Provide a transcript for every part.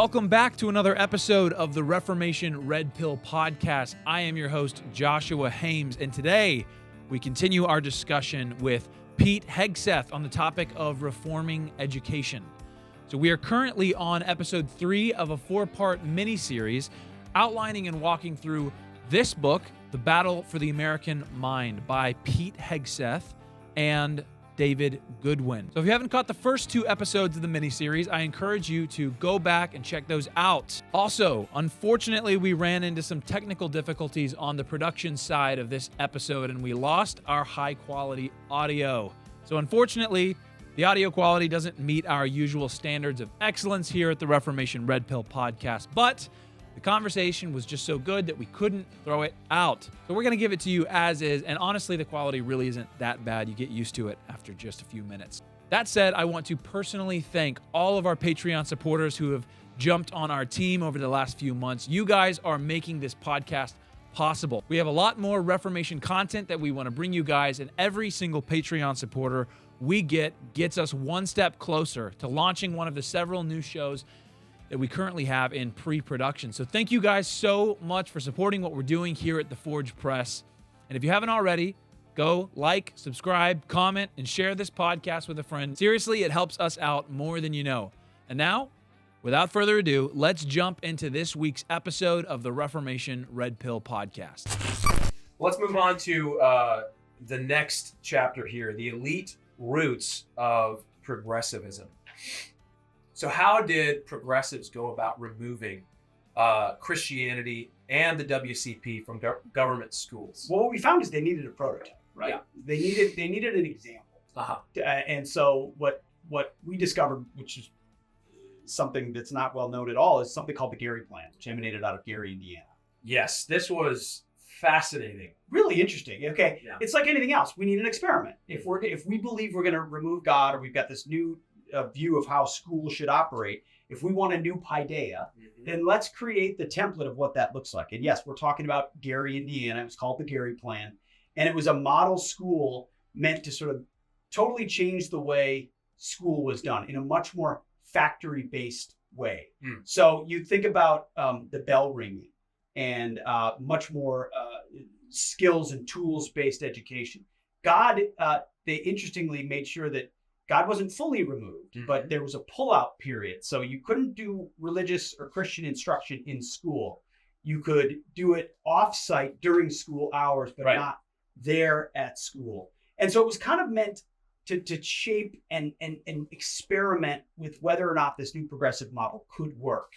Welcome back to another episode of the Reformation Red Pill Podcast. I am your host, Joshua Haymes, and today we continue our discussion with Pete Hegseth on the topic of reforming education. So we are currently on episode 3 of a 4-part mini-series outlining and walking through this book, The Battle for the American Mind by Pete Hegseth and David Goodwin. So if you haven't caught the first 2 episodes of the miniseries, I encourage you to go back and check those out. Also, unfortunately, we ran into some technical difficulties on the production side of this episode, and we lost our high-quality audio. So unfortunately, the audio quality doesn't meet our usual standards of excellence here at the Reformation Red Pill Podcast, but the conversation was just so good that we couldn't throw it out. So we're going to give it to you as is, and honestly, the quality really isn't that bad. You get used to it after just a few minutes. That said, I want to personally thank all of our Patreon supporters who have jumped on our team over the last few months. You guys are making this podcast possible. We have a lot more Reformation content that we want to bring you guys, and every single Patreon supporter we gets us one step closer to launching one of the several new shows that we currently have in pre-production. So thank you guys so much for supporting what we're doing here at The Forge Press. And if you haven't already, go like, subscribe, comment, and share this podcast with a friend. Seriously, it helps us out more than you know. And now, without further ado, let's jump into this week's episode of the Reformation Red Pill Podcast. Let's move on to the next chapter here, the elite roots of progressivism. So how did progressives go about removing Christianity and the WCP from government schools? Well, what we found is they needed a prototype, right? Yeah. They needed an example. And so what we discovered, which is something that's not well known at all, is something called the Gary Plan, which emanated out of Gary, Indiana. Yes, this was fascinating. Really interesting. Okay, Yeah. It's like anything else. We need an experiment. If we believe we're going to remove God, or we've got this new view of how schools should operate, if we want a new paideia, then let's create the template of what that looks like. And yes, we're talking about Gary, Indiana. It was called the Gary Plan. And it was a model school meant to sort of totally change the way school was done in a much more factory-based way. So you think about the bell ringing and much more skills and tools-based education. God, they interestingly made sure that God wasn't fully removed, but there was a pullout period. So you couldn't do religious or Christian instruction in school. You could do it off-site during school hours, but not there at school. And so it was kind of meant to shape and experiment with whether or not this new progressive model could work.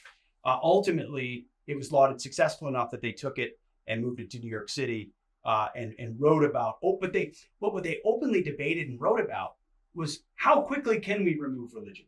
Ultimately, it was lauded successful enough that they took it and moved it to New York City and wrote about. But what they openly debated and wrote about was how quickly can we remove religion?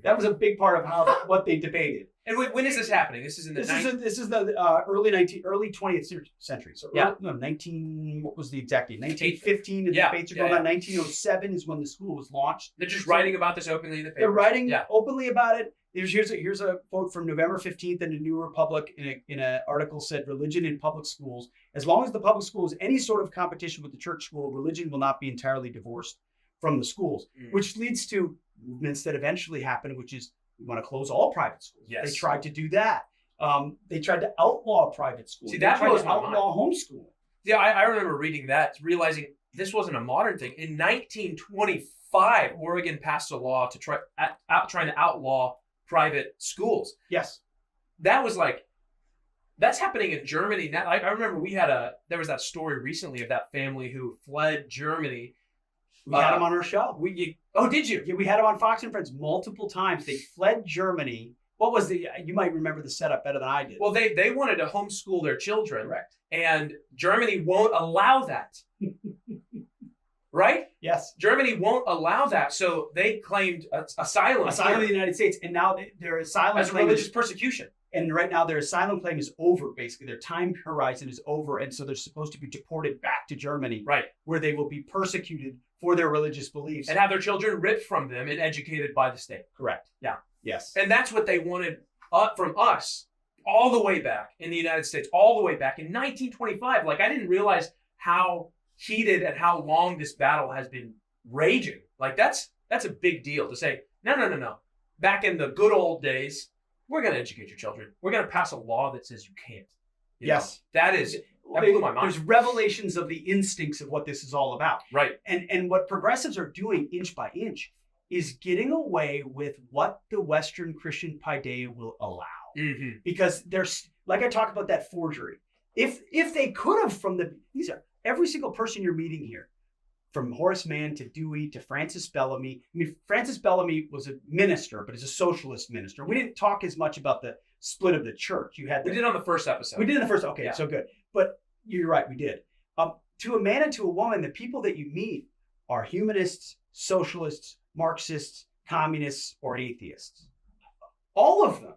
That was a big part of what they debated. And when is this happening? This is in the this is the early 20th century. So what was the exact date? 1915. The debates are going on. 1907 is when the school was launched. They're just writing about this openly in the papers. They're writing openly about it. Here's a quote from November 15th in the New Republic in an article said, "Religion in public schools. As long as the public school is any sort of competition with the church school, religion will not be entirely divorced from the schools," which leads to movements that eventually happened, which is we want to close all private schools. Yes. They tried to do that. They tried to outlaw private schools. See, that blows my mind. Outlaw homeschooling. Yeah, I remember reading that, realizing this wasn't a modern thing. In 1925, Oregon passed a law to trying to outlaw private schools. Yes. That was that's happening in Germany now. I remember there was that story recently of that family who fled Germany. We had them on our show. Did you? Yeah, we had them on Fox and Friends multiple times. They fled Germany. What was you might remember the setup better than I did. Well, they wanted to homeschool their children. Correct. And Germany won't allow that. Right? Yes. Germany won't allow that. So they claimed asylum. Asylum in the United States. And now their asylum as religious persecution. And right now their asylum claim is over, basically. Their time horizon is over. And so they're supposed to be deported back to Germany. Right. Where they will be persecuted for their religious beliefs. And have their children ripped from them and educated by the state. Correct. Yeah. Yes. And that's what they wanted from us all the way back in the United States, all the way back in 1925. I didn't realize how heated and how long this battle has been raging. That's a big deal to say, no. Back in the good old days, we're going to educate your children. We're going to pass a law that says you can't. You Yes. know? That blew my mind. There's revelations of the instincts of what this is all about. Right. And what progressives are doing inch by inch is getting away with what the Western Christian paideia will allow. Mm-hmm. Because there's, like I talked about that forgery. If they could have these are every single person you're meeting here, from Horace Mann to Dewey to Francis Bellamy. I mean, Francis Bellamy was a minister, but he's a socialist minister. We didn't talk as much about the split of the church. We did on the first episode. We did in the first. Okay, yeah. So good. But you're right, we did. To a man and to a woman, the people that you meet are humanists, socialists, Marxists, communists, or atheists. All of them.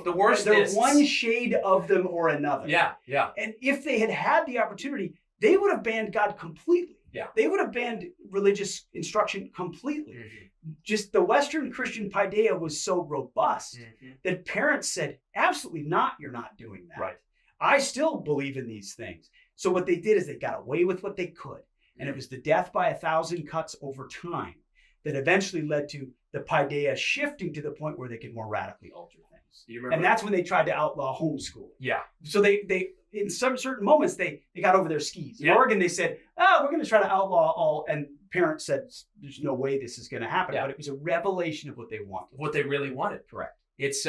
The worst. There's one shade of them or another. Yeah, yeah. And if they had the opportunity, they would have banned God completely. Yeah. They would have banned religious instruction completely. Mm-hmm. Just the Western Christian paideia was so robust that parents said, absolutely not, you're not doing that. Right. I still believe in these things. So what they did is they got away with what they could. And it was the death by 1,000 cuts over time that eventually led to the paideia shifting to the point where they could more radically alter things. You remember? And that's when they tried to outlaw homeschooling. Yeah. So they in some certain moments, they got over their skis. In Yeah. Oregon, they said, we're going to try to outlaw all. And parents said, there's no way this is going to happen. Yeah. But it was a revelation of what they wanted. What they really wanted. Correct. It's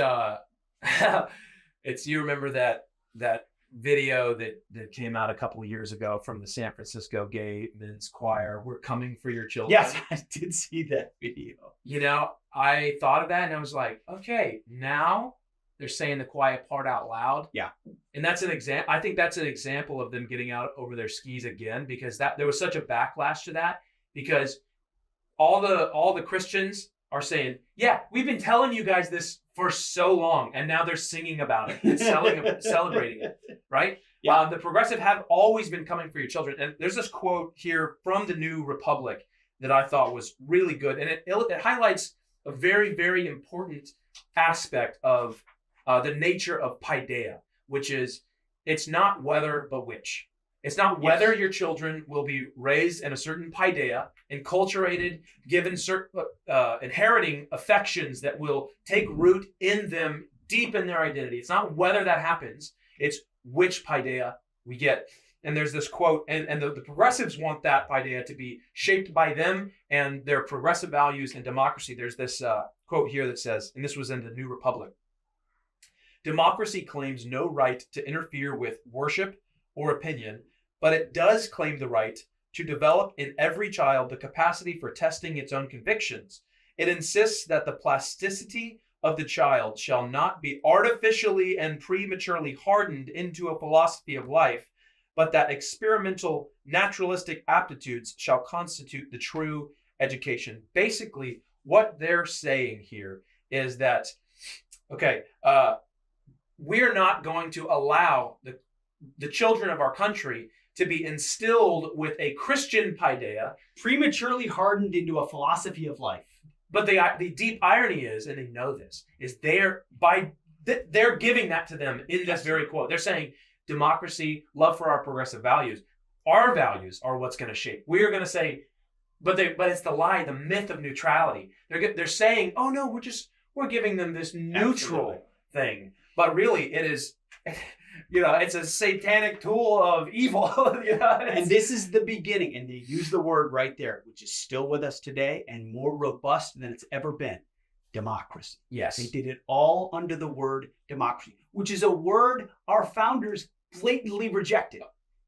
you remember that video that came out a couple of years ago from the San Francisco Gay Men's Choir, "We're Coming for Your Children." Yes, I did see that video. You know, I thought of that and I was like, okay, now they're saying the quiet part out loud. Yeah. And that's an example. I think that's an example of them getting out over their skis again, because there was such a backlash to that, because all the Christians are saying, yeah, we've been telling you guys this for so long, and now they're singing about it and celebrating it, right? Yeah. The progressive have always been coming for your children. And there's this quote here from the New Republic that I thought was really good. And it highlights a very, very important aspect of the nature of paideia, which is it's not whether but which. It's not whether your children will be raised in a certain paideia, enculturated, given certain inheriting affections that will take root in them deep in their identity. It's not whether that happens. It's which paideia we get. And there's this quote, and the progressives want that paideia to be shaped by them and their progressive values and democracy. There's this quote here that says, and this was in the New Republic, "Democracy claims no right to interfere with worship or opinion, but it does claim the right to develop in every child the capacity for testing its own convictions. It insists that the plasticity of the child shall not be artificially and prematurely hardened into a philosophy of life, but that experimental naturalistic aptitudes shall constitute the true education." Basically, what they're saying here is that, okay, we're not going to allow the children of our country to be instilled with a Christian paideia, prematurely hardened into a philosophy of life. But the deep irony is, and they know this, is they're giving that to them in this very quote. They're saying democracy, love for our progressive values, our values are what's going to shape. We are going to say, but it's the lie, the myth of neutrality. They're saying, oh no, we're giving them this neutral thing, but really it is. It's a satanic tool of evil. And this is the beginning. And they use the word right there, which is still with us today and more robust than it's ever been. Democracy. Yes. They did it all under the word democracy, which is a word our founders blatantly rejected.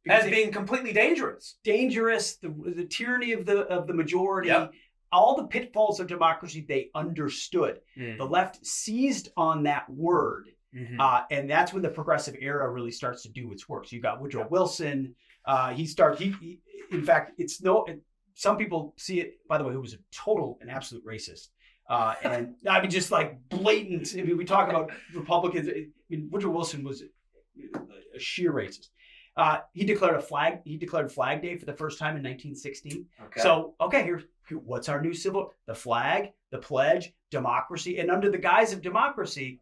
As being completely dangerous. Dangerous, the tyranny of the majority. Yep. All the pitfalls of democracy, they understood. Mm. The left seized on that word. Mm-hmm. And that's when the progressive era really starts to do its work. So you got Woodrow Wilson. He in fact, some people see it, by the way, who was a total and absolute racist. And I mean, just like blatant. I mean, we talk about Republicans. I mean, Woodrow Wilson was a sheer racist. He declared Flag Day for the first time in 1916. Okay. So, here, what's our new the flag, the pledge, democracy. And under the guise of democracy,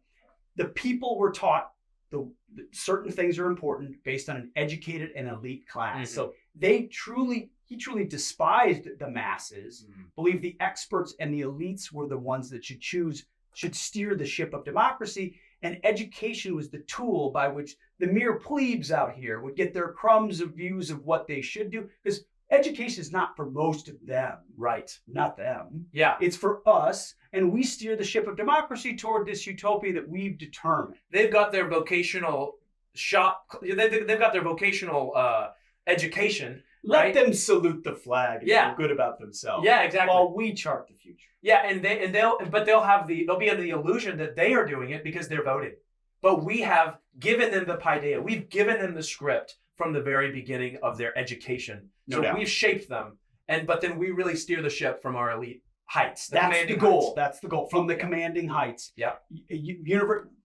the people were taught the certain things are important based on an educated and elite class. Mm-hmm. So he truly despised the masses, believed the experts and the elites were the ones that should choose should steer the ship of democracy, and education was the tool by which the mere plebes out here would get their crumbs of views of what they should do, because education is not for most of them. Right. Not them. Yeah. It's for us, and we steer the ship of democracy toward this utopia that we've determined. They've got their vocational they've got their vocational education. Let them salute the flag and Yeah. feel good about themselves. Yeah, exactly. While we chart the future. Yeah, and they'll be under the illusion that they are doing it because they're voting. But we have given them the paideia. We've given them the script from the very beginning of their education. No So doubt. we've shaped them, but then we really steer the ship from our elite heights. That's the commanding goal. heights. That's the goal. From the commanding heights. Yeah.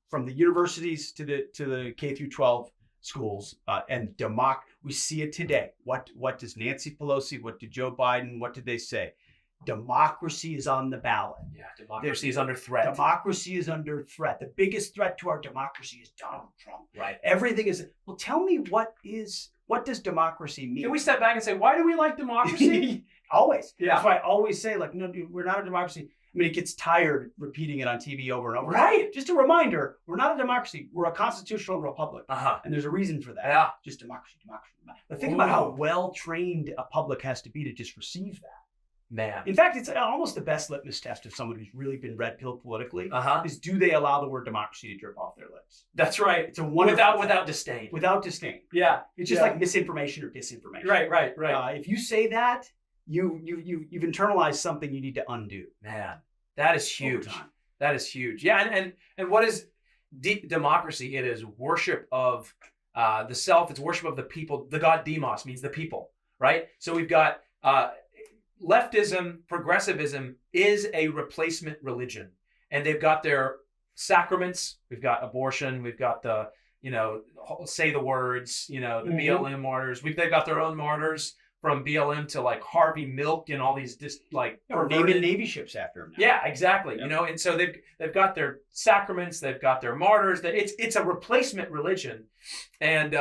From the universities to the K through 12 schools and we see it today. What does Nancy Pelosi, what did Joe Biden, what did they say? Democracy is on the ballot. Yeah, democracy is under threat. Democracy is under threat. The biggest threat to our democracy is Donald Trump. Right. Everything is. Well, tell me what does democracy mean? Can we step back and say, why do we like democracy? Always. Yeah. That's why I always say, like, no, dude, we're not a democracy. I mean, it gets tired repeating it on TV over and over. Right. Just a reminder, we're not a democracy. We're a constitutional republic. Uh-huh. And there's a reason for that. Yeah. Just democracy. But think about how well-trained a public has to be to just receive that. Man. In fact, it's almost the best litmus test of someone who's really been red pilled politically Uh-huh. is, do they allow the word democracy to drip off their lips? That's right. It's a wonderful without disdain. Without disdain. Yeah. It's just Yeah. like misinformation or disinformation. Right. If you say that, you've internalized something you need to undo. Man, that is huge. Over time. That is huge. Yeah, and what is democracy? It is worship of the self. It's worship of the people. The god demos means the people, right? So we've got leftism, progressivism is a replacement religion, and they've got their sacraments. We've got abortion. We've got the say the words. The BLM martyrs. They've got their own martyrs. From BLM to like Harvey Milk and all these We're naming Navy ships after him now. Yeah, exactly. Yep. And so they've got their sacraments, they've got their martyrs. That it's a replacement religion, and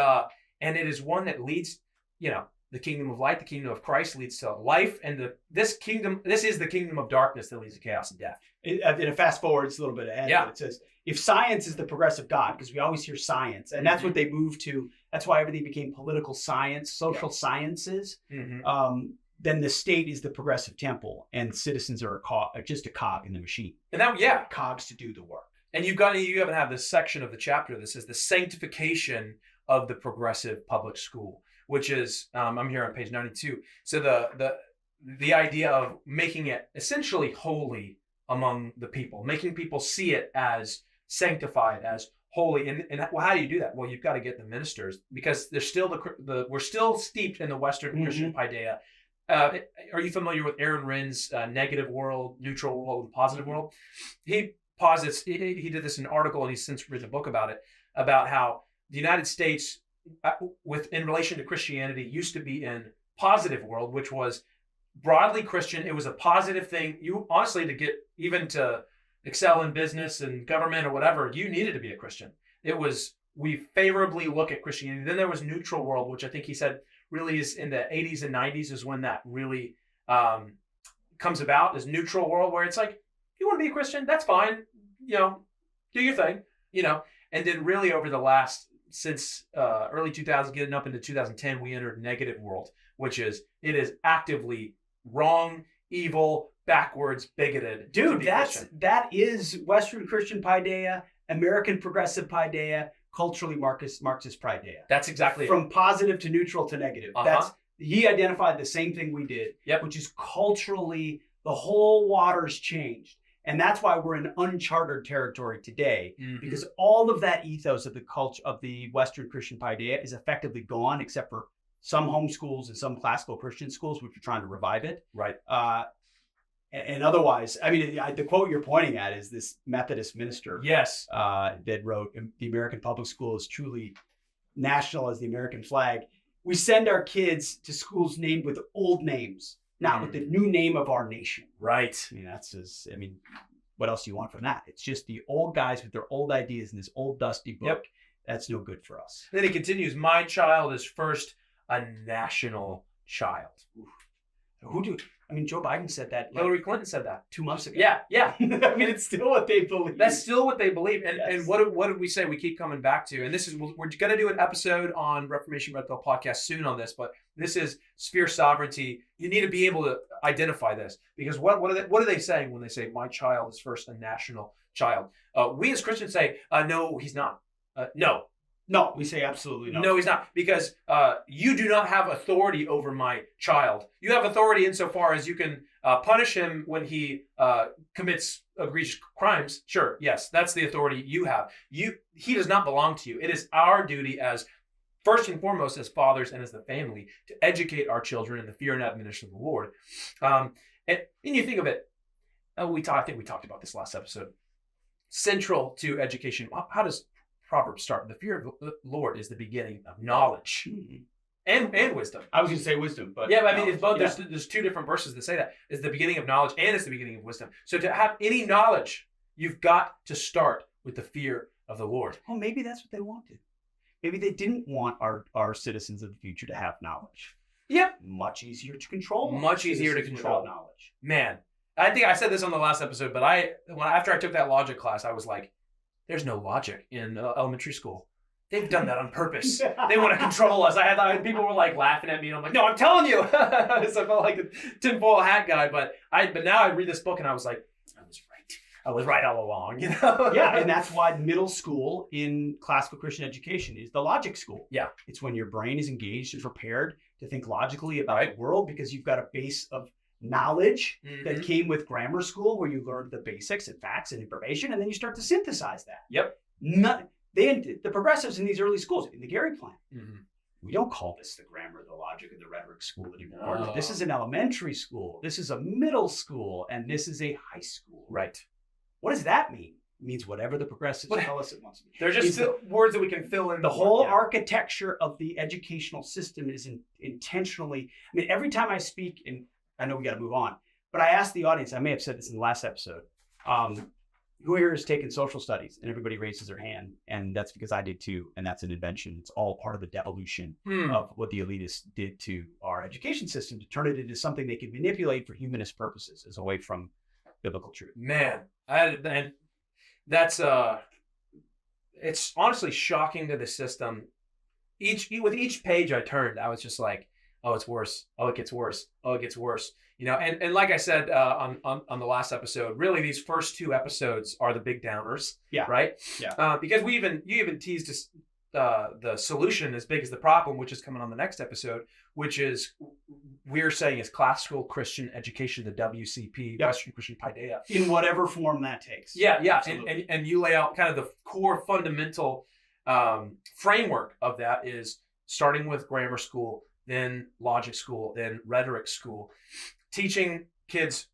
it is one that leads, the kingdom of light, the kingdom of Christ leads to life, and this is the kingdom of darkness that leads to chaos and death. In a fast forward, it's a little bit ahead. Yeah. But it says, if science is the progressive God, because we always hear science, and that's what they moved to. That's why everything became political science, social sciences. Mm-hmm. Then the state is the progressive temple, and citizens are just a cog in the machine. And that, cogs to do the work. And you even have this section of the chapter that says the sanctification of the progressive public school, which is I'm here on page 92. So the idea of making it essentially holy among the people, making people see it as sanctified, as holy. And how do you do that? Well, you've got to get the ministers, because there's still we're still steeped in the Western Christian paideia. Are you familiar with Aaron Renn's negative world, neutral world, and positive world? He posits, he did this in an article, and he's since written a book about it, about how the United States, in relation to Christianity, used to be in positive world, which was broadly Christian. It was a positive thing. You honestly, to get even to excel in business and government or whatever, you needed to be a Christian. We favorably look at Christianity. Then there was neutral world, which I think he said really is in the 80s and 90s is when that really comes about, this neutral world where it's like, you want to be a Christian? That's fine. Do your thing, and then really over the last, since early 2000s, getting up into 2010, we entered negative world, which is, it is actively wrong, evil, backwards, bigoted. Dude, that is Western Christian paideia, American progressive paideia, culturally Marxist paideia. That's exactly it. From positive to neutral to negative. He identified the same thing we did, which is culturally the whole water's changed. And that's why we're in uncharted territory today, because all of that ethos of the culture of the Western Christian paideia is effectively gone, except for some homeschools and some classical Christian schools, which are trying to revive it. Right. And otherwise, I mean, the quote you're pointing at is this Methodist minister. Yes. That wrote, "The American public school is truly national as the American flag. We send our kids to schools named with old names, not with the new name of our nation." Right. I mean, what else do you want from that? It's just the old guys with their old ideas in this old dusty book. Yep. That's no good for us. And then he continues, "My child is first a national child." Oof. Joe Biden said that. Hillary Clinton said that 2 months ago. Yeah. I mean, it's still what they believe. That's still what they believe. And Yes. and what did we say? We keep coming back to, and this is, we're going to do an episode on Reformation Red Pill Podcast soon on this, but this is sphere sovereignty. You need to be able to identify this, because what are they saying when they say my child is first a national child? We as Christians say, no, he's not. No, we say absolutely no. No, he's not, because you do not have authority over my child. You have authority insofar as you can punish him when he commits egregious crimes. Sure, yes, that's the authority you have. He does not belong to you. It is our duty, as first and foremost as fathers and as the family, to educate our children in the fear and admonition of the Lord. And you think of it, I think we talked about this last episode. Central to education, how does Proverbs start? The fear of the Lord is the beginning of knowledge and wisdom. I was going to say wisdom, but yeah, but I mean, it's both. Yeah. There's two different verses that say that. It's the beginning of knowledge and it's the beginning of wisdom. So to have any knowledge, you've got to start with the fear of the Lord. Well, maybe that's what they wanted. Maybe they didn't want our citizens of the future to have knowledge. Yep. Much easier to control. Much easier to citizens control. without knowledge. Man, I think I said this on the last episode, but after I took that logic class, I was like, there's no logic in elementary school. They've done that on purpose. They want to control us. I had people were like laughing at me, and I'm like, no, I'm telling you. So I felt like the tinfoil hat guy, but now I read this book and I was like, I was right. I was right all along, you know? Yeah, and that's why middle school in classical Christian education is the logic school. Yeah. It's when your brain is engaged and prepared to think logically about the world, because you've got a base of knowledge that came with grammar school, where you learned the basics and facts and information, and then you start to synthesize that. Yep. The progressives in these early schools, in the Gary plan, we don't call this the grammar, the logic, and the rhetoric school anymore. No. This is an elementary school. This is a middle school, and this is a high school. Right. What does that mean? It means whatever the progressives tell us it wants to be. They're just words that we can fill in. The whole architecture of the educational system is intentionally. I mean, every time I speak, and I know we got to move on, but I asked the audience, I may have said this in the last episode, who here has taken social studies? And everybody raises their hand. And that's because I did too. And that's an invention. It's all part of the devolution of what the elitists did to our education system to turn it into something they could manipulate for humanist purposes, as away from biblical truth. Man, and that's it's honestly shocking to the system. With each page I turned, I was just like, oh, it's worse. Oh, it gets worse. Oh, it gets worse. You know, and like I said on the last episode, really these first two episodes are the big downers. Yeah. Right. Yeah. Because you even teased us, the solution as big as the problem, which is coming on the next episode, which is we're saying is classical Christian education, the WCP, Western Christian Paideia, in whatever form that takes. Yeah. And you lay out kind of the core fundamental framework of that is starting with grammar school, then logic school, then rhetoric school, teaching kids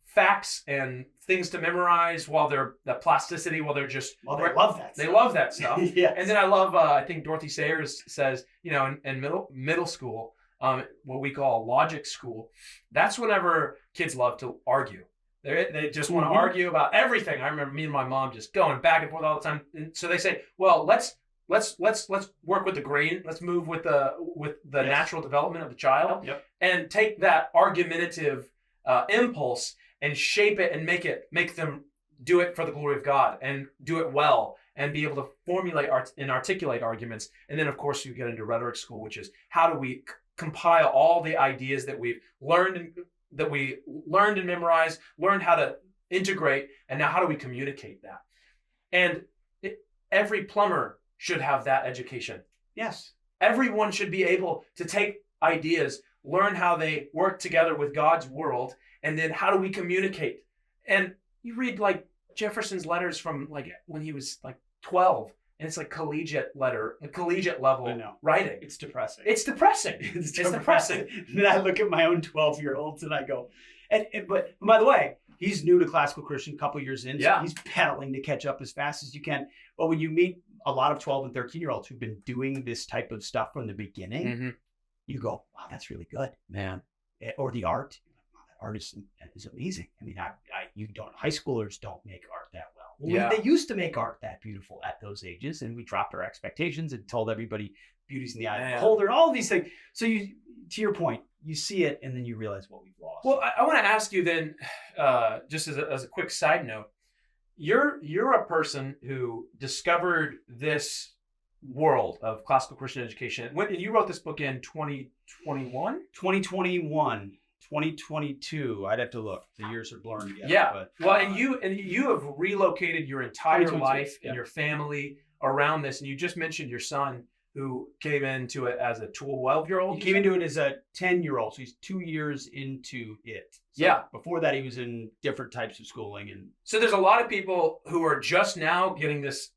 facts and things to memorize while they're the plasticity, while they're just they love that. They love that stuff. Yes. And then I love I think Dorothy Sayers says, you know, in middle school, what we call logic school, that's whenever kids love to argue. They just want to argue about everything. I remember me and my mom just going back and forth all the time. And so they say, well, let's work with the grain. Let's move with the natural development of the child, and take that argumentative impulse and shape it and make them do it for the glory of God and do it well and be able to formulate and articulate arguments. And then of course you get into rhetoric school, which is how do we compile all the ideas that we've learned and memorized, learned how to integrate, and now how do we communicate that? And every plumber should have that education. Yes. Everyone should be able to take ideas, learn how they work together with God's world, and then how do we communicate? And you read like Jefferson's letters from like when he was like 12, and it's like collegiate level writing. It's depressing. It's depressing. It's depressing. And then I look at my own 12-year-olds and I go, but by the way, he's new to classical Christian, a couple years in, so he's pedaling to catch up as fast as you can. But when you meet a lot of 12 and 13-year-olds who've been doing this type of stuff from the beginning, you go, wow, that's really good, man. Or the art. Wow, that art is amazing. I mean, high schoolers don't make art that well. They used to make art that beautiful at those ages, and we dropped our expectations and told everybody beauty's in the eye of the beholder and all of these things. So to your point, you see it and then you realize what we've lost. Well, I want to ask you then, just as a quick side note, you're a person who discovered this world of classical Christian education. When you wrote this book in 2021? 2021, 2022. I'd have to look. The years are blurring together. Yeah. But, well, and you have relocated your entire 2022, life and yeah. your family around this. And you just mentioned your son who came into it as a 12-year-old. He came into it as a 10-year-old, so he's 2 years into it. So Yeah. Before that, he was in different types of schooling, and So there's a lot of people who are just now getting this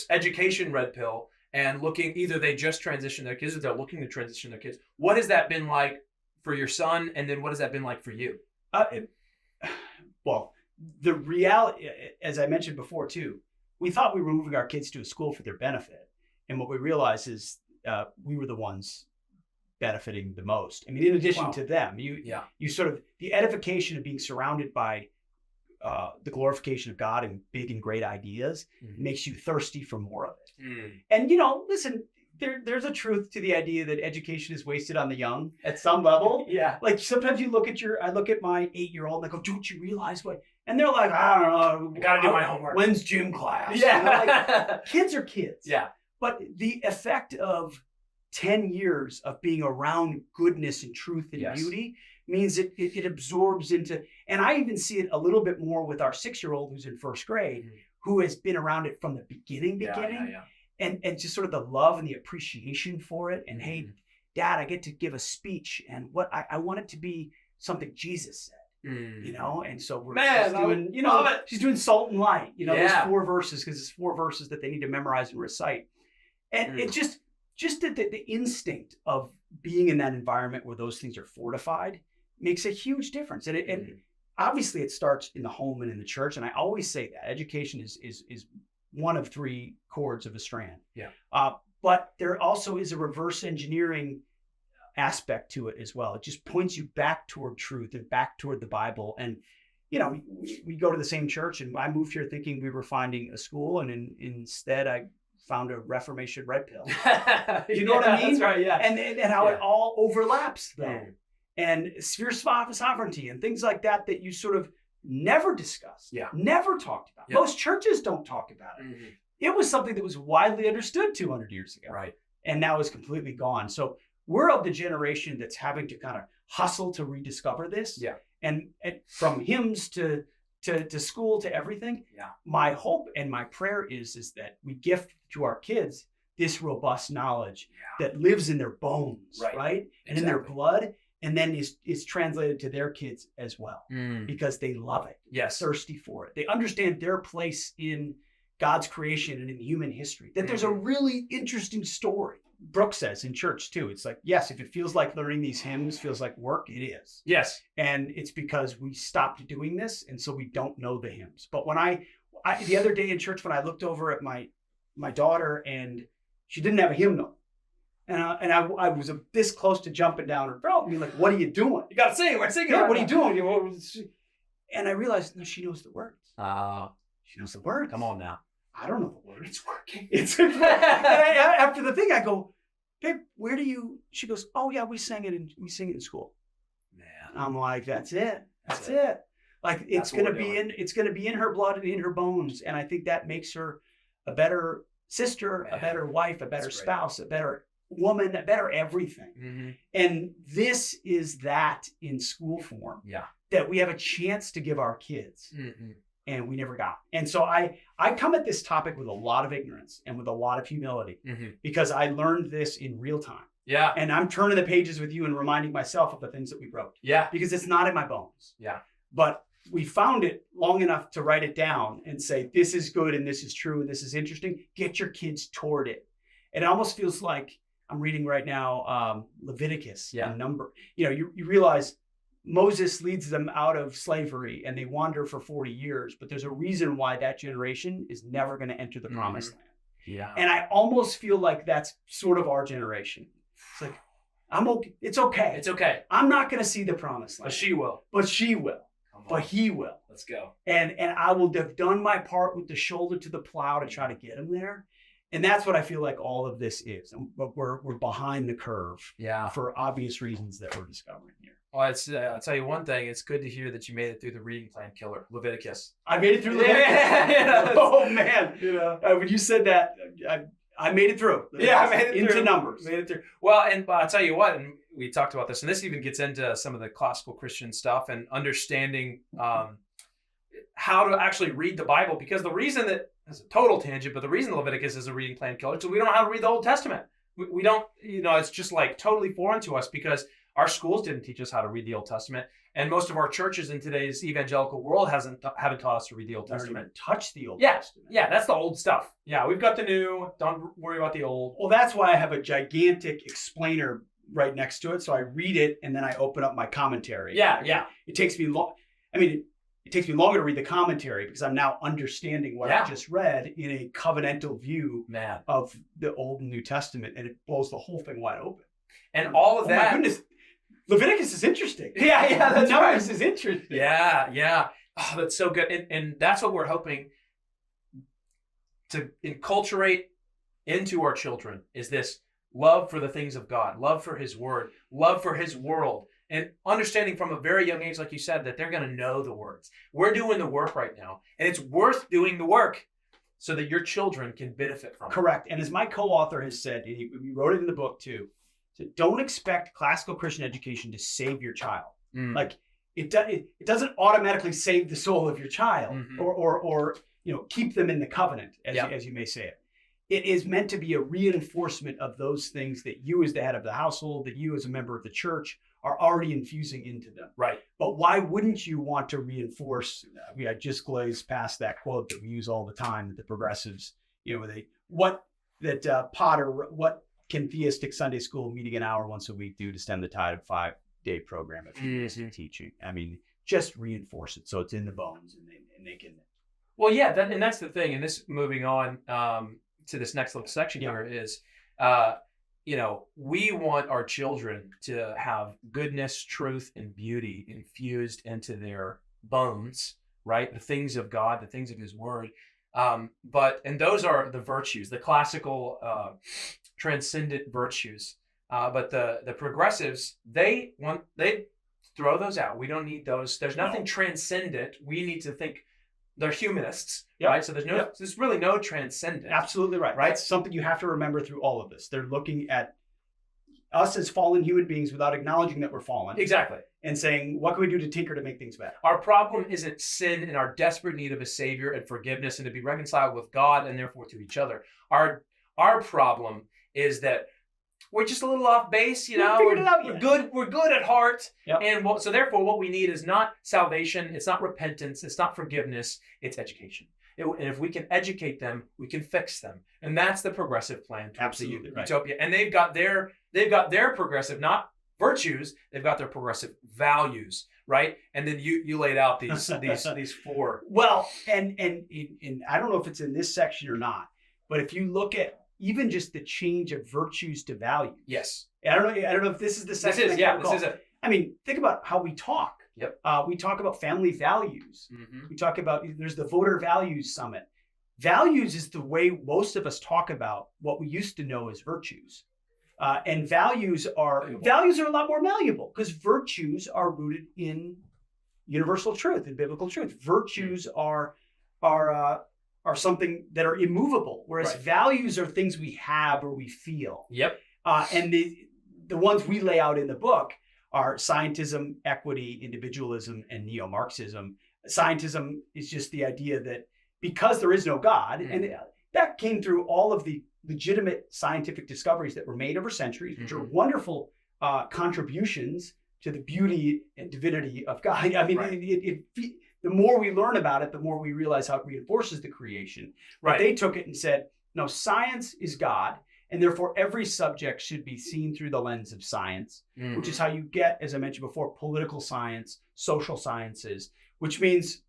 education red pill and looking, either they just transition their kids or they're looking to transition their kids. What has that been like for your son? And then what has that been like for you? Well, the reality, as I mentioned before too, we thought we were moving our kids to a school for their benefit. And what we realized is we were the ones benefiting the most. I mean, in addition to them, you sort of, the edification of being surrounded by the glorification of God and big and great ideas makes you thirsty for more of it. And, listen, there's a truth to the idea that education is wasted on the young at some level. Yeah. Like sometimes I look at my 8-year-old and I go, don't you realize what? And they're like, I don't know. I got to do my homework. When's gym class? Yeah. Like, kids are kids. Yeah. But the effect of 10 years of being around goodness and truth and beauty means it absorbs into, and I even see it a little bit more with our 6-year-old who's in first grade, who has been around it from the beginning. And just sort of the love and the appreciation for it. And hey, Dad, I get to give a speech, and what I want it to be something Jesus said. And so we're doing, she's doing salt and light, those 4 verses, because it's 4 verses that they need to memorize and recite. And it just the instinct of being in that environment where those things are fortified makes a huge difference. And obviously it starts in the home and in the church. And I always say that education is one of 3 chords of a strand. Yeah. But there also is a reverse engineering aspect to it as well. It just points you back toward truth and back toward the Bible. And, we go to the same church, and I moved here thinking we were finding a school, and instead I found a Reformation Red Pill. You know what I mean? That's right, yeah. And how it all overlaps though. And sphere sovereignty and things like that you sort of never discussed, never talked about. Most churches don't talk about it. It was something that was widely understood 200 years ago. Right. And now is completely gone. So we're of the generation that's having to kind of hustle to rediscover this. Yeah. And from hymns to school to everything. Yeah. My hope and my prayer is that we gift to our kids this robust knowledge that lives in their bones, right? And in their blood, and then is translated to their kids as well, because they love it. Yes. Thirsty for it. They understand their place in God's creation and in human history, that there's a really interesting story. Brooke says in church too, it's like, yes, if it feels like learning these hymns feels like work, it is. Yes. And it's because we stopped doing this, and so we don't know the hymns. But when I the other day in church, when I looked over at my daughter, and she didn't have a hymnal, and I was this close to jumping down her throat and being like, what are you doing? You got to sing. We're singing. Yeah, what are you doing? And I realized, no, she knows the words. She knows the words. Come on now. I don't know the words. It's working. After the thing, I go, babe, where do you? She goes, oh yeah, we sing it in school. Man, I'm like, that's it. That's it. Like it's gonna be in her blood and in her bones, and I think that makes her a better sister, a better wife, a better spouse, a better woman, a better everything. And this is that in school form. Yeah, that we have a chance to give our kids. And we never got. And so I come at this topic with a lot of ignorance and with a lot of humility, because I learned this in real time. Yeah. And I'm turning the pages with you and reminding myself of the things that we wrote. Yeah. Because it's not in my bones. Yeah. But we found it long enough to write it down and say, this is good and this is true and this is interesting. Get your kids toward it. It almost feels like I'm reading right now Leviticus and Number. You realize Moses leads them out of slavery and they wander for 40 years, but there's a reason why that generation is never going to enter the promised land. Yeah. And I almost feel like that's sort of our generation. It's like, I'm okay. It's okay. It's okay. I'm not going to see the promised land. But she will. But she will. But he will. Let's go. And I will have done my part with the shoulder to the plow to try to get him there. And that's what I feel like all of this is. But we're behind the curve for obvious reasons that we're discovering here. Well, I'll tell you one thing. It's good to hear that you made it through the reading plan killer, Leviticus. I made it through Leviticus. Oh, man. When you said that, I made it through. I made it into through. numbers. Made it through. Well, and I'll tell you what, and we talked about this, and this even gets into some of the classical Christian stuff and understanding how to actually read the Bible. Because the reason that, it's a total tangent, but the reason Leviticus is a reading plan killer is we don't know how to read the Old Testament. We don't, it's just like totally foreign to us because our schools didn't teach us how to read the Old Testament, and most of our churches in today's evangelical world haven't taught us to read the Old Testament. Touch the Old Testament. Yeah, that's the old stuff. Yeah, we've got the new. Don't worry about the old. Well, that's why I have a gigantic explainer right next to it. So I read it and then I open up my commentary. Yeah. It takes me long. I mean, it takes me longer to read the commentary because I'm now understanding what I just read in a covenantal view of the Old and New Testament, and it blows the whole thing wide open. And all of that. My goodness. Leviticus is interesting. Yeah, the numbers is interesting. Yeah. Oh, that's so good. And that's what we're hoping to inculturate into our children is this love for the things of God, love for his word, love for his world, and understanding from a very young age, like you said, that they're going to know the words. We're doing the work right now, and it's worth doing the work so that your children can benefit from it. Correct. And as my co-author has said, and he wrote it in the book too, so don't expect classical Christian education to save your child. Like it doesn't automatically save the soul of your child or keep them in the covenant, as you may say it. It is meant to be a reinforcement of those things that you as the head of the household, that you as a member of the church are already infusing into them. Right. But why wouldn't you want to reinforce? I just glazed past that quote that we use all the time, that the progressives, what can theistic Sunday school meeting an hour once a week do to stem the tide of 5-day program of teaching? I mean, just reinforce it so it's in the bones and they can. Well, yeah, and that's the thing. And this moving on to this next little section here is, we want our children to have goodness, truth, and beauty infused into their bones, right? The things of God, the things of his word. And those are the virtues, the classical transcendent virtues. But the progressives, they throw those out. We don't need those. There's nothing transcendent. We need to think. They're humanists, right? So there's really no transcendent. Absolutely right. That's something you have to remember through all of this. They're looking at us as fallen human beings without acknowledging that we're fallen. Exactly. And saying, what can we do to tinker to make things better? Our problem isn't sin and our desperate need of a savior and forgiveness and to be reconciled with God and therefore to each other. Our problem is that we're just a little off base, We're good at heart. And so therefore what we need is not salvation. It's not repentance. It's not forgiveness. It's education. And if we can educate them, we can fix them. And that's the progressive plan. Absolutely. Utopia. And they've got their progressive, not virtues. They've got their progressive values, right? And then you laid out these four. Well, and I don't know if it's in this section or not, but if you look at even just the change of virtues to values. Yes. I don't know if this is the section. This is it. I mean, think about how we talk. Yep. We talk about family values. We talk about, there's the Voter Values Summit. Values is the way most of us talk about what we used to know as virtues. And values are a lot more malleable because virtues are rooted in universal truth and biblical truth. Virtues are something that are immovable, whereas values are things we have or we feel. Yep. And the ones we lay out in the book are scientism, equity, individualism, and neo-Marxism. Scientism is just the idea that because there is no God, and that came through all of the legitimate scientific discoveries that were made over centuries, which are wonderful contributions to the beauty and divinity of God. I mean, the more we learn about it, the more we realize how it reinforces the creation. But they took it and said, no, science is God, and therefore every subject should be seen through the lens of science, which is how you get, as I mentioned before, political science, social sciences, which means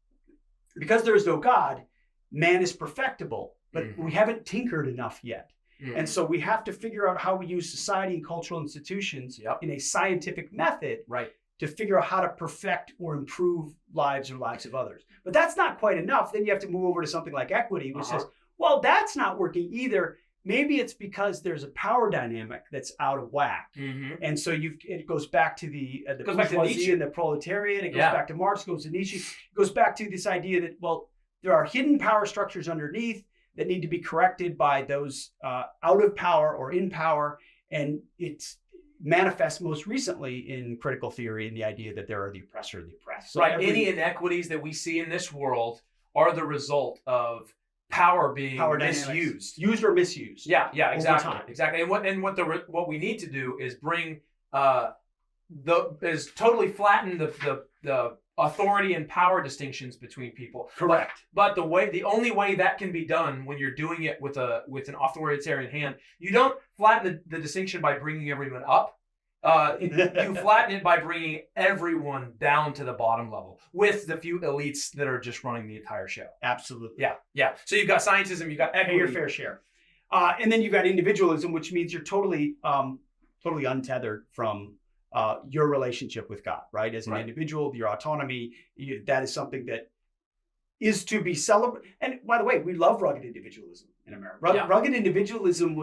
because there is no God, man is perfectible, but we haven't tinkered enough yet. And so we have to figure out how we use society and cultural institutions in a scientific method to figure out how to perfect or improve lives or lives of others. But that's not quite enough. Then you have to move over to something like equity, which says, well, that's not working either. maybe it's because there's a power dynamic that's out of whack. And so it goes back to the bourgeoisie and the proletariat. It goes back to Marx, goes to Nietzsche. It goes back to this idea that, well, there are hidden power structures underneath that need to be corrected by those out of power or in power. And it's manifests most recently in critical theory and the idea that there are the oppressor and the oppressed. So any inequities that we see in this world are the result of power being misused, used or misused. Yeah, exactly. And what we need to do is bring totally flatten the authority and power distinctions between people. Correct. But the only way that can be done when you're doing it with an authoritarian hand, you don't flatten the distinction by bringing everyone up. You flatten it by bringing everyone down to the bottom level with the few elites that are just running the entire show. Absolutely. Yeah. So you've got scientism, you've got equity. Pay your fair share. And then you've got individualism, which means you're totally untethered from your relationship with God, right? As an individual, your autonomy, that is something that is to be celebrated. And by the way, we love rugged individualism in America. Rugged individualism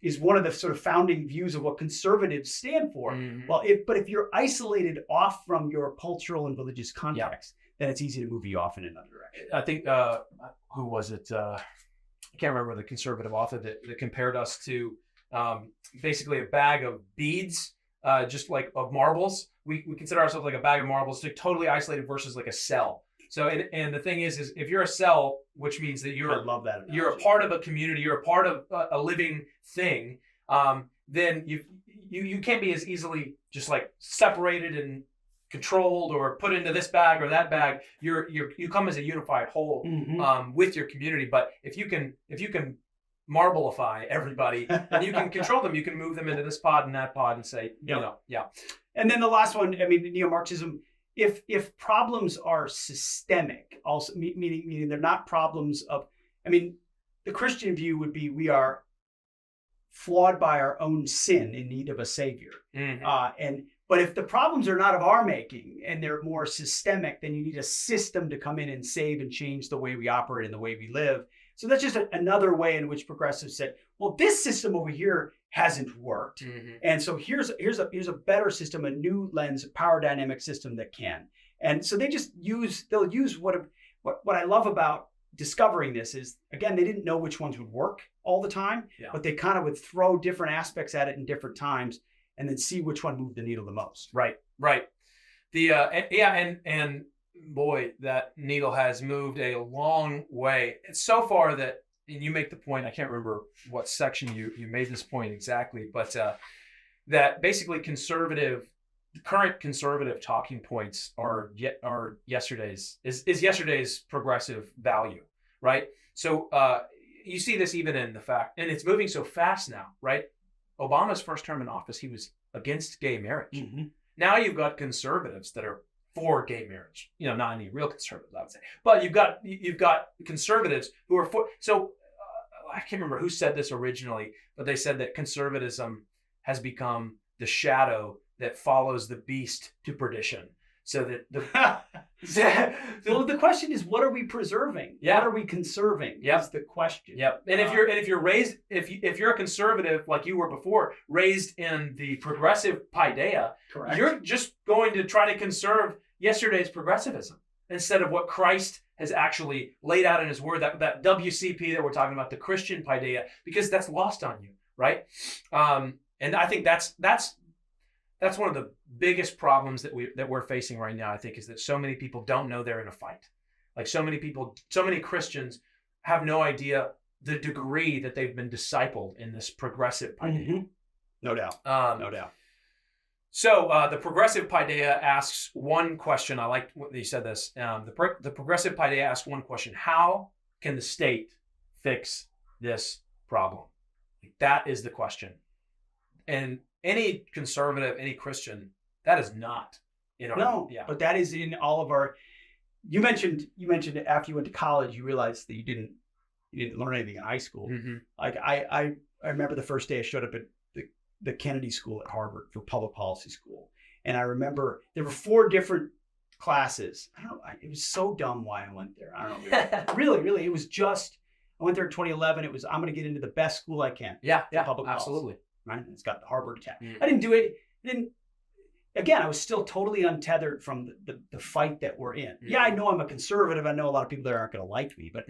is one of the sort of founding views of what conservatives stand for. Well, if you're isolated off from your cultural and religious context, then it's easy to move you off in another direction. I think, who was it? I can't remember the conservative author that compared us to basically a bag of beads, just like of marbles. We consider ourselves like a bag of marbles, totally isolated versus like a cell. So, and the thing is if you're a cell, which means that I love that analogy. You're a part of a community, you're a part of a living thing, then you can't be as easily just like separated and controlled or put into this bag or that bag. You come as a unified whole with your community. But if you can marbleify everybody, then you can control them. You can move them into this pod and that pod and say, And then the last one, I mean, neo-Marxism. If problems are systemic, also meaning they're not problems of, I mean, the Christian view would be we are flawed by our own sin in need of a savior. But if the problems are not of our making and they're more systemic, then you need a system to come in and save and change the way we operate and the way we live. So that's just another way in which progressives said, well, this system over here hasn't worked. And so here's a better system, a new lens, a power dynamic system that can. And so they'll use what I love about discovering this is, again, they didn't know which ones would work all the time, but they kind of would throw different aspects at it in different times and then see which one moved the needle the most. Right. And boy, that needle has moved a long way. It's so far that, and you make the point, I can't remember what section you made this point exactly, but that basically current conservative talking points are yesterday's progressive value, right? So you see this even in the fact, and it's moving so fast now, right? Obama's first term in office, he was against gay marriage. Now you've got conservatives that are for gay marriage. Not any real conservatives, I would say, but you've got conservatives who are for. So I can't remember who said this originally, but they said that conservatism has become the shadow that follows the beast to perdition. So that well, the question is, what are we preserving? What are we conserving? Is the question. And if you're raised, if you're a conservative like you were before, raised in the progressive paideia, correct, you're just going to try to conserve yesterday's progressivism instead of what Christ has actually laid out in his word, that WCP that we're talking about, the Christian paideia, because that's lost on you, right? And I think that's one of the biggest problems that we're facing right now, I think, is that so many people don't know they're in a fight. Like so many Christians have no idea the degree that they've been discipled in this progressive paideia. No doubt. No doubt. So the progressive paideia asks one question. I like what you said this. The progressive paideia asks one question: how can the state fix this problem? That is the question. And any conservative, any Christian, that is not. But that is in all of our. You mentioned after you went to college, you realized that you didn't learn anything in high school. Like I remember the first day I showed up at the Kennedy School at Harvard for public policy school, and I remember there were 4 different classes. I don't know. It was so dumb why I went there. I don't know. Really, it was just. I went there in 2011. It was, I'm going to get into the best school I can. Yeah, Public policy, absolutely. right? It's got the Harvard tag. Mm. I didn't do it. Again, I was still totally untethered from the fight that we're in. Yeah, I know I'm a conservative. I know a lot of people that aren't going to like me, but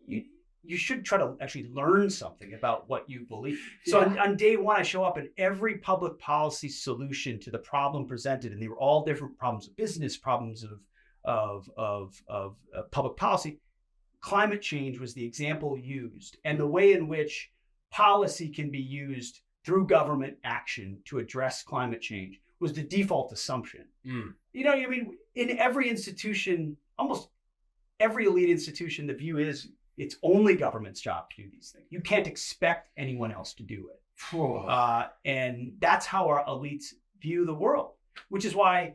you should try to actually learn something about what you believe. So on day one, I show up and every public policy solution to the problem presented, and they were all different problems of business, problems of public policy. Climate change was the example used, and the way in which policy can be used through government action to address climate change was the default assumption. You know, I mean, in every institution, almost every elite institution, the view is it's only government's job to do these things. You can't expect anyone else to do it. And that's how our elites view the world, which is why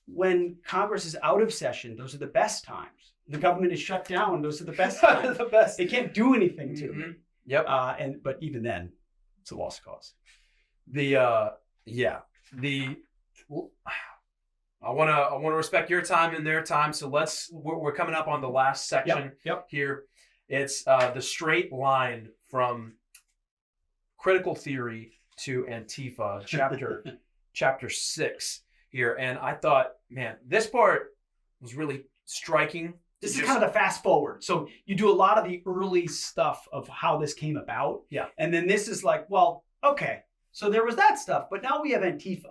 when Congress is out of session, those are the best times. The government is shut down, those are the best times. The best. They can't do anything to me. Yep. But even then, it's a lost cause. I want to respect your time and their time. So we're coming up on the last section here. It's the straight line from critical theory to Antifa, chapter 6 here. And I thought, man, this part was really striking. This is kind of the fast forward. So you do a lot of the early stuff of how this came about. Yeah. And then this is like, well, okay, so there was that stuff, but now we have Antifa.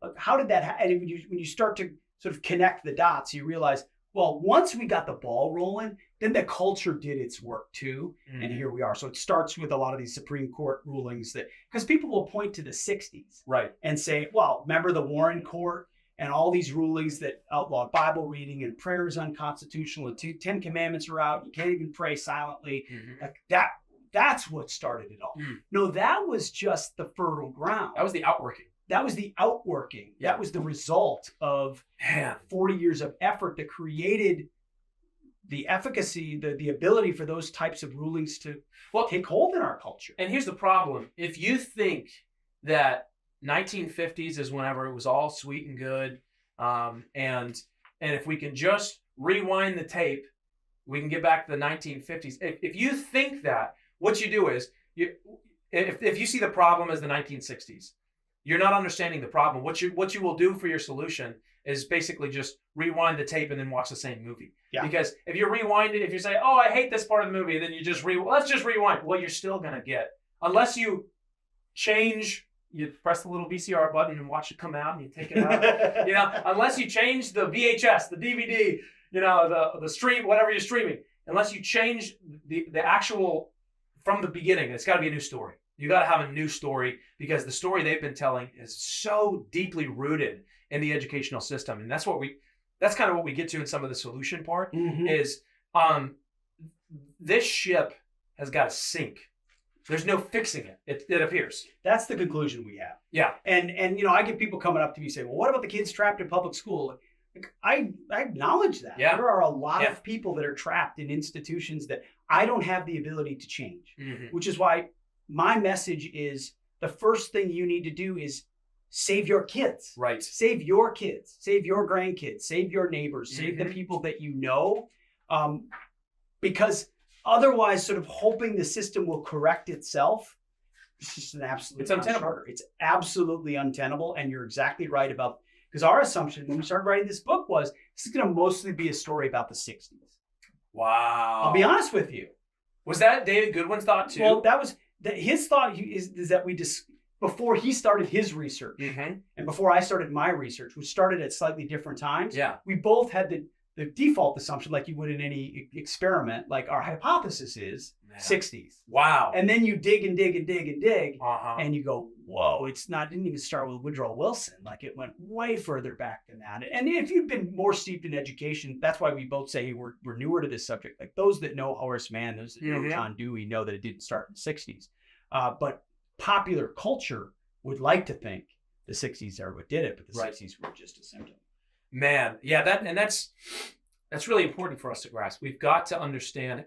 Like, how did that happen? And when you start to sort of connect the dots, you realize, well, once we got the ball rolling, then the culture did its work too. And here we are. So it starts with a lot of these Supreme Court rulings that, because people will point to the 60s. Right. And say, well, remember the Warren Court and all these rulings that outlawed Bible reading and prayer is unconstitutional and 10 commandments are out. You can't even pray silently. Like that's what started it all. No, that was just the fertile ground. That was the outworking. That was the outworking. Yeah. That was the result of 40 years of effort that created the efficacy, the ability for those types of rulings to take hold in our culture. And here's the problem. If you think that 1950s is whenever it was all sweet and good, and if we can just rewind the tape, we can get back to the 1950s. If you think that, what you do is, if you see the problem as the 1960s, you're not understanding the problem. What you will do for your solution is basically just rewind the tape and then watch the same movie. Yeah. Because if you rewind it, if you say, oh, I hate this part of the movie, then you just let's just rewind. Well, you're still going to get, unless you change, you press the little VCR button and watch it come out and you take it out. Unless you change the VHS, the DVD, the stream, whatever you're streaming, unless you change the actual from the beginning, it's got to be a new story. You got to have a new story because the story they've been telling is so deeply rooted in the educational system. And that's kind of what we get to in some of the solution part is this ship has got to sink. There's no fixing it. It appears. That's the conclusion we have. Yeah. And I get people coming up to me saying, well, what about the kids trapped in public school? Like, I acknowledge that. Yeah. There are a lot of people that are trapped in institutions that I don't have the ability to change, which is why my message is the first thing you need to do is save your kids. Right. Save your kids. Save your grandkids. Save your neighbors. Save the people that you know. Because otherwise, sort of hoping the system will correct itself, it's just an absolute It's untenable. It's absolutely untenable. And you're exactly right about, because our assumption when we started writing this book was this is going to mostly be a story about the 60s. Wow. I'll be honest with you. Was that David Goodwin's thought too? Well, his thought is that before he started his research and before I started my research, which started at slightly different times, we both had the default assumption, like you would in any experiment, like our hypothesis is 60s. Wow. And then you dig and dig and dig and dig, and you go, whoa, didn't even start with Woodrow Wilson. Like it went way further back than that. And if you've been more steeped in education, that's why we both say we're newer to this subject. Like those that know Horace Mann, those that know John Dewey know that it didn't start in the 60s. But popular culture would like to think the 60s are what did it, but the 60s were just a symptom. Man, yeah, that's really important for us to grasp. We've got to understand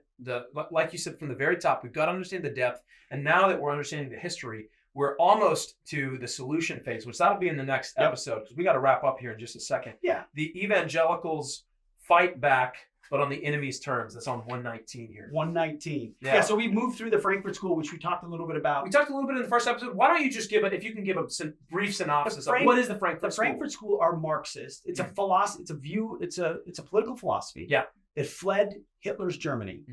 like you said from the very top, we've got to understand the depth. And now that we're understanding the history, we're almost to the solution phase, which that'll be in the next episode because we got to wrap up here in just a second. Yeah. The evangelicals fight back but on the enemy's terms. That's on 119 here. 119. Yeah. Yeah. So we moved through the Frankfurt School, which we talked a little bit about. We talked a little bit in the first episode. Why don't you just if you can give a brief synopsis of what is the Frankfurt School? The Frankfurt School are Marxist. It's a philosophy. It's a view. It's a political philosophy. Yeah. That fled Hitler's Germany,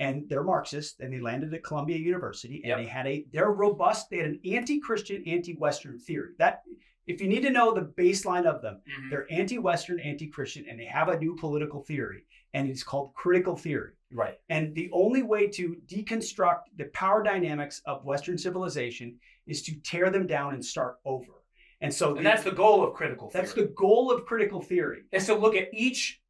and they're Marxist, and they landed at Columbia University, and they're robust. They had an anti-Christian, anti-Western theory. That, if you need to know the baseline of them, they're anti-Western, anti-Christian, and they have a new political theory, and it's called critical theory. Right. And the only way to deconstruct the power dynamics of Western civilization is to tear them down and start over. And that's the goal of critical theory. That's the goal of critical theory. Is to look at each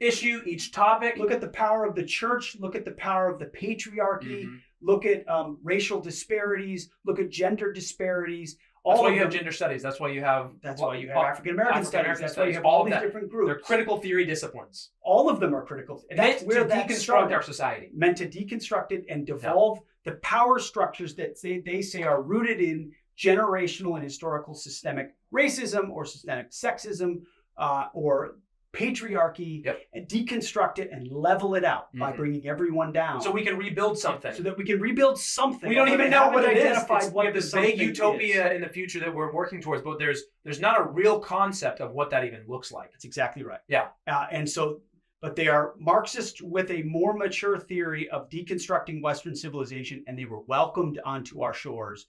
issue, each topic. Look at the power of the church. Look at the power of the patriarchy. Look at racial disparities. Look at gender disparities. That's why you have gender studies. That's why you have African American studies. That's why you have all these different groups. They're critical theory disciplines. All of them are critical. And that's where that deconstruct our society. Meant to deconstruct it and devolve the power structures that they say are rooted in generational and historical systemic racism or systemic sexism or patriarchy, and deconstruct it and level it out by bringing everyone down. So we can rebuild something. So that we can rebuild something. We don't even know what it is. We have this vague utopia is in the future that we're working towards, but there's not a real concept of what that even looks like. That's exactly right. Yeah. But they are Marxist with a more mature theory of deconstructing Western civilization, and they were welcomed onto our shores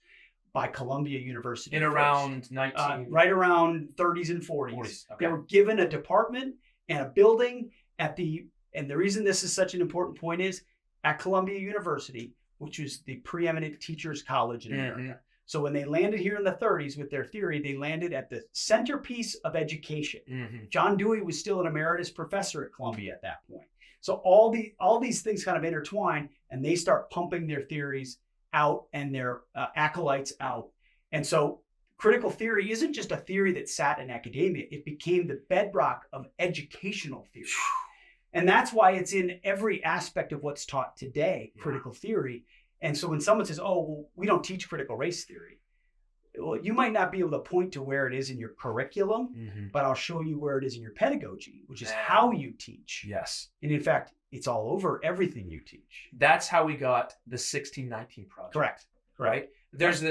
by Columbia University. In around right around 30s and 40s. Okay. They were given a department and a building and the reason this is such an important point is at Columbia University, which was the preeminent teachers college in America. So when they landed here in the 30s with their theory, they landed at the centerpiece of education. John Dewey was still an emeritus professor at Columbia at that point. So all these things kind of intertwine, and they start pumping their theories out and their acolytes out. And so critical theory isn't just a theory that sat in academia. It became the bedrock of educational theory. And that's why it's in every aspect of what's taught today, critical theory. And so when someone says, oh, well, we don't teach critical race theory, well, you might not be able to point to where it is in your curriculum, but I'll show you where it is in your pedagogy, which is how you teach. Yes. And in fact, it's all over everything you teach. That's how we got the 1619 project. Correct. Right? There's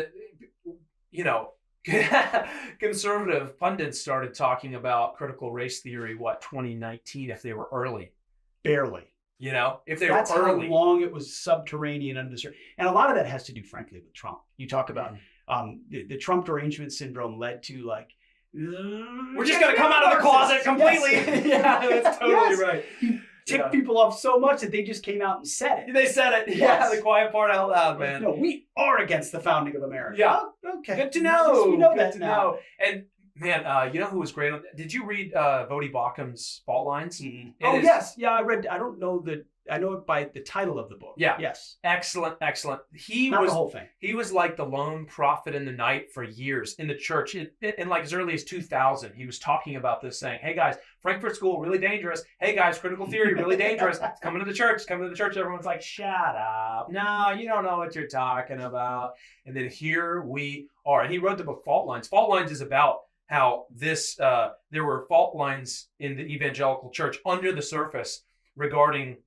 conservative pundits started talking about critical race theory, 2019, if they were early. Barely. If they That's were early. How long it was subterranean under the surface. And a lot of that has to do, frankly, with Trump. You talk about the Trump derangement syndrome led to we're just going to come out of the closet completely. Yes. Yeah, that's totally right. He ticked people off so much that they just came out and said it. They said it. Yeah, the quiet part out loud, man. No, we are against the founding of America. Yeah. Oh, okay. Good to know. We know Good that to now. know. And man, you know who was great? Did you read Vody Baucham's Fault Lines? Yes. Yeah, I read. I don't know I know it by the title of the book. Yeah. Yes. Excellent. Not the whole thing. He was like the lone prophet in the night for years in the church. In like as early as 2000, he was talking about this, saying, "Hey guys, Frankfurt School really dangerous. Hey guys, critical theory really dangerous. It's coming to the church. Coming to the church." Everyone's like, "Shut up! No, you don't know what you're talking about." And then here we are. And he wrote the book Fault Lines. Fault Lines is about how there were fault lines in the evangelical church under the surface regarding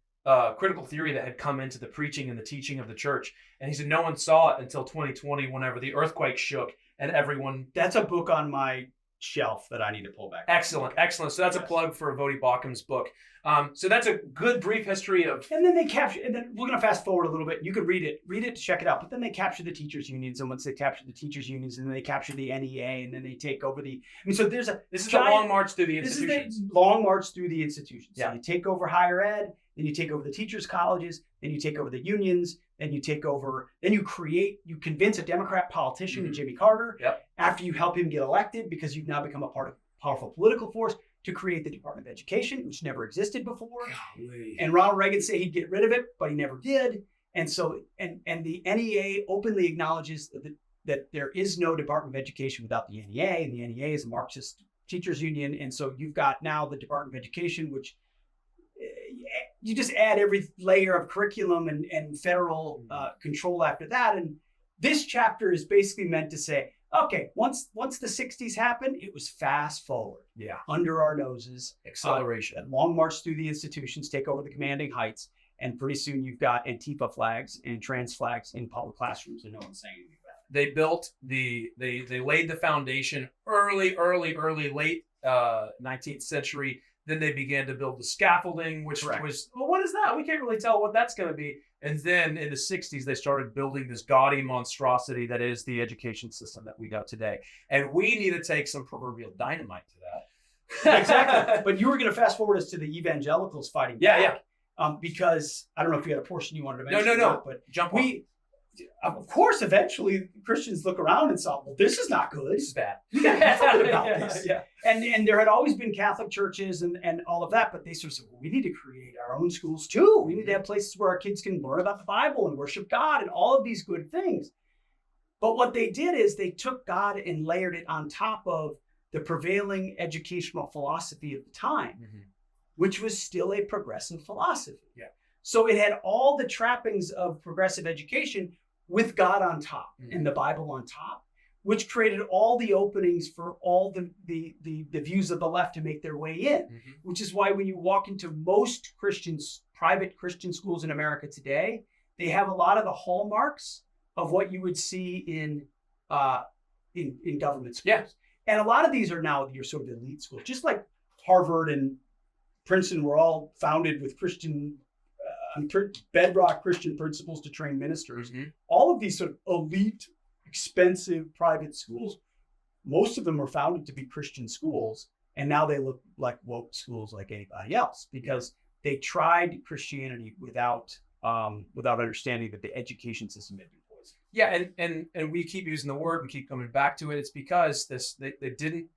critical theory that had come into the preaching and the teaching of the church. And he said no one saw it until 2020, whenever the earthquake shook and everyone... That's a book on my shelf that I need to pull back. Excellent. So that's a plug for Vody Baucham's book. So that's a good brief history of... And then we're going to fast forward a little bit. You could read it to check it out. But then they capture the teachers unions. And once they capture the teachers unions, and then they capture the NEA, and then they take over the... so there's a... This is a long march through the institutions. This is the long march through the institutions. Yeah. So you take over higher ed, then you take over the teachers' colleges, then you take over the unions, then you convince a Democrat politician, Jimmy Carter, after you help him get elected, because you've now become a powerful political force, to create the Department of Education, which never existed before. Golly. And Ronald Reagan said he'd get rid of it, but he never did. And so, and the NEA openly acknowledges that there is no Department of Education without the NEA, and the NEA is a Marxist teachers union. And so you've got now the Department of Education, which you just add every layer of curriculum and federal control after that. And this chapter is basically meant to say, Okay, once the 60s happened, it was fast forward. Yeah. Under our noses. Acceleration. Long march through the institutions, take over the commanding heights, and pretty soon you've got Antifa flags and trans flags in public classrooms, and no one's saying anything about it. They built they laid the foundation late 19th century. Then they began to build the scaffolding, which Correct. was, well, what is that? We can't really tell what that's going to be. And then in the 60s, they started building this gaudy monstrosity that is the education system that we got today. And we need to take some proverbial dynamite to that. Exactly. But you were going to fast forward us to the evangelicals fighting back. Because I don't know if you had a portion you wanted to mention. No. But Jump on. Of course, eventually Christians look around and saw, well, this is not good. This is bad. We got to do something about this. Yeah. And there had always been Catholic churches and all of that, but they sort of said, well, we need to create our own schools too. We need to have places where our kids can learn about the Bible and worship God and all of these good things. But what they did is they took God and layered it on top of the prevailing educational philosophy of the time, which was still a progressive philosophy. Yeah. So it had all the trappings of progressive education with God on top and the Bible on top, which created all the openings for all the views of the left to make their way in, which is why when you walk into most private Christian schools in America today, they have a lot of the hallmarks of what you would see in government schools. Yeah. And a lot of these are now your sort of elite schools, just like Harvard and Princeton were all founded with bedrock Christian principles to train ministers. All of these sort of elite, expensive private schools, most of them are founded to be Christian schools, and now they look like woke schools like anybody else because they tried Christianity without understanding that the education system had been poisoned. Yeah, and we keep using the word, we keep coming back to it. It's because they didn't,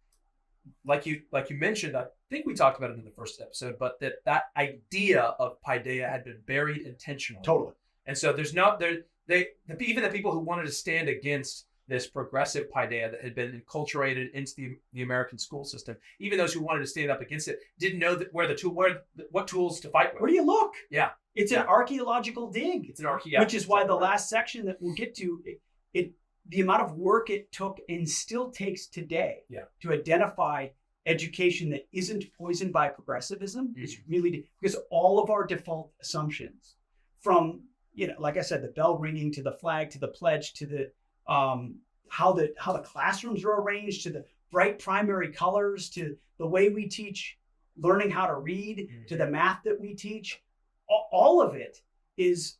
like you mentioned, I think we talked about it in the first episode, but that idea of paideia had been buried intentionally. Totally. And so even the people who wanted to stand against this progressive paideia that had been enculturated into the American school system, even those who wanted to stand up against it, didn't know what tools to fight with. Where do you look? Yeah. It's an archaeological dig. It's an archaeological, which is why the last section that we'll get to, the amount of work it took and still takes today to identify education that isn't poisoned by progressivism is really, because all of our default assumptions from, like I said, the bell ringing to the flag, to the pledge, to the how the classrooms are arranged, to the bright primary colors, to the way we teach learning how to read, to the math that we teach, all of it is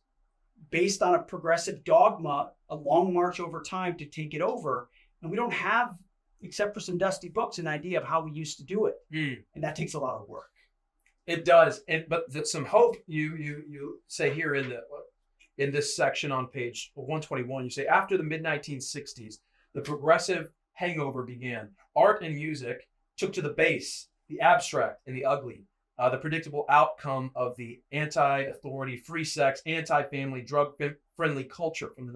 based on a progressive dogma, a long march over time to take it over. And we don't have, except for some dusty books, an idea of how we used to do it. And that takes a lot of work. It does. But some hope you say here in this section on page 121, you say, after the mid-1960s, the progressive hangover began. Art and music took to the base, the abstract, and the ugly. The predictable outcome of the anti-authority, free sex, anti-family, drug-friendly culture from the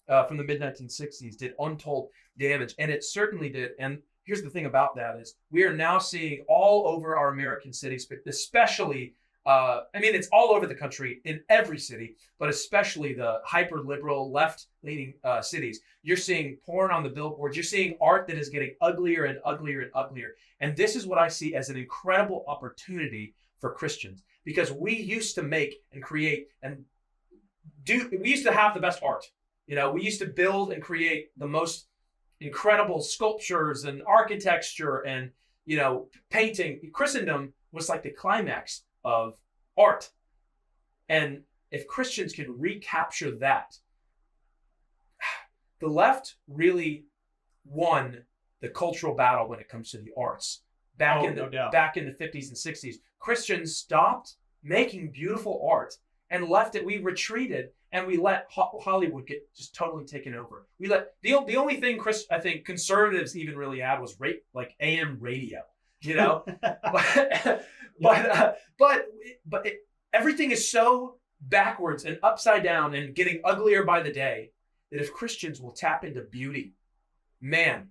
mid-1960s did untold damage, and it certainly did. And here's the thing about that is we are now seeing all over our American cities, but especially, it's all over the country in every city, but especially the hyper-liberal, left-leaning cities. You're seeing porn on the billboards. You're seeing art that is getting uglier and uglier and uglier. And this is what I see as an incredible opportunity for Christians, because we used to make and create and we used to have the best art. We used to build and create the most incredible sculptures and architecture and, painting. Christendom was like the climax of art. And if Christians can recapture that, the left really won the cultural battle when it comes to the arts. Back in the 50s and 60s, Christians stopped making beautiful art and left it. We retreated and we let Hollywood get just totally taken over. We let the only thing I think conservatives even really had was like AM radio, but everything is so backwards and upside down and getting uglier by the day that if Christians will tap into beauty, man,